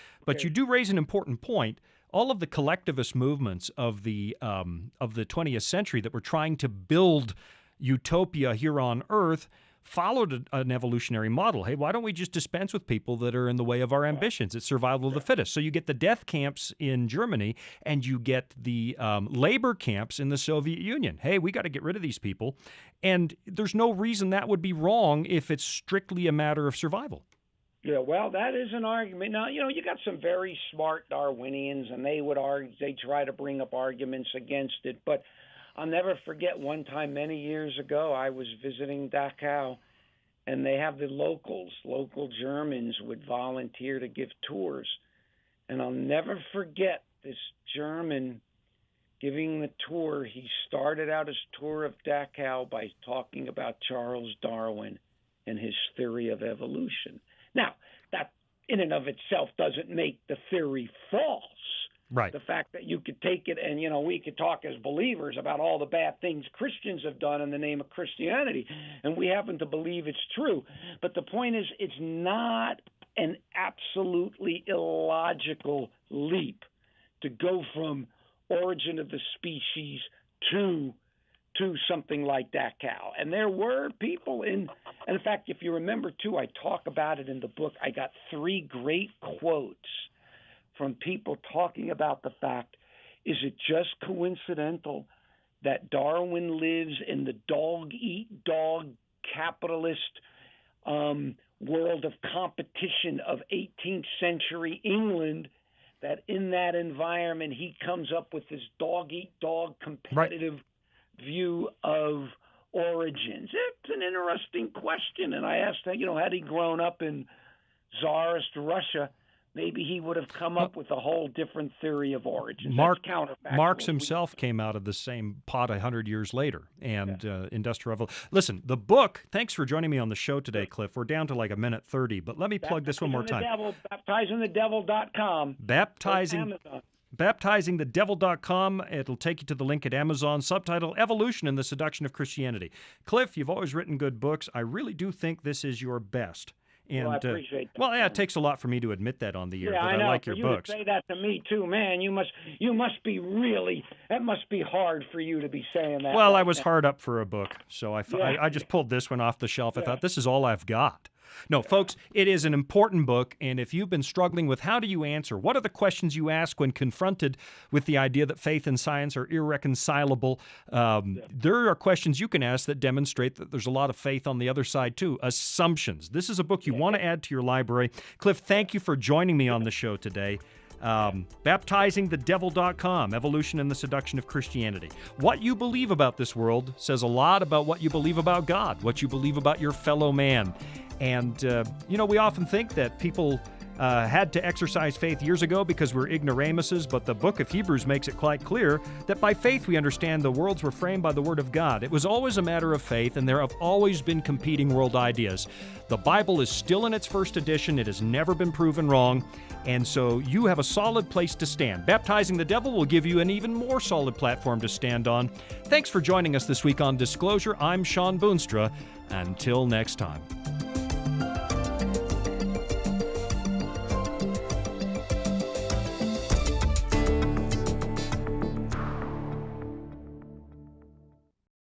you do raise an important point. All of the collectivist movements of the 20th century that were trying to build utopia here on Earth followed an evolutionary model. Hey, why don't we just dispense with people that are in the way of our ambitions? It's survival of the fittest. So you get the death camps in Germany, and you get the labor camps in the Soviet Union. Hey, we got to get rid of these people. And there's no reason that would be wrong if it's strictly a matter of survival. Yeah, well, that is an argument. Now, you got some very smart Darwinians, and they try to bring up arguments against it. But I'll never forget one time many years ago, I was visiting Dachau, and they have the local Germans would volunteer to give tours. And I'll never forget this German giving the tour. He started out his tour of Dachau by talking about Charles Darwin and his theory of evolution. Now, that in and of itself doesn't make the theory false. Right. The fact that you could take it and, we could talk as believers about all the bad things Christians have done in the name of Christianity, and we happen to believe it's true. But the point is, it's not an absolutely illogical leap to go from origin of the species to something like Dachau. And there were people and in fact, if you remember, too, I talk about it in the book. I got 3 great quotes from people talking about the fact, is it just coincidental that Darwin lives in the dog-eat-dog capitalist world of competition of 18th century England, that in that environment he comes up with this dog-eat-dog competitive view of origins? It's an interesting question, and I asked that, had he grown up in Tsarist Russia, maybe he would have come up with a whole different theory of origins. Marx himself came out of the same pot 100 years later, and Industrial Revolution. Listen, the book, thanks for joining me on the show today, Cliff. We're down to like a minute 30, but let me plug this one more time. Baptizingthedevil.com. Baptizingthedevil.com. It'll take you to the link at Amazon. Subtitle, Evolution and the Seduction of Christianity. Cliff, you've always written good books. I really do think this is your best. And, I appreciate that. Well, yeah, it takes a lot for me to admit that on the air, but I know. like for your you books. To say that to me too, man. You must be really. That must be hard for you to be saying that. Well, I was hard up for a book, so I just pulled this one off the shelf. I thought, this is all I've got. No, folks, it is an important book, and if you've been struggling with how do you answer, what are the questions you ask when confronted with the idea that faith and science are irreconcilable, there are questions you can ask that demonstrate that there's a lot of faith on the other side, too. Assumptions. This is a book you want to add to your library. Cliff, thank you for joining me on the show today. Baptizingthedevil.com, Evolution and the Seduction of Christianity. What you believe about this world says a lot about what you believe about God, what you believe about your fellow man. And, we often think that people had to exercise faith years ago because we're ignoramuses, but the book of Hebrews makes it quite clear that by faith we understand the worlds were framed by the Word of God. It was always a matter of faith, and there have always been competing world ideas. The Bible is still in its first edition. It has never been proven wrong, and so you have a solid place to stand. Baptizing the Devil will give you an even more solid platform to stand on. Thanks for joining us this week on Disclosure. I'm Sean Boonstra. Until next time.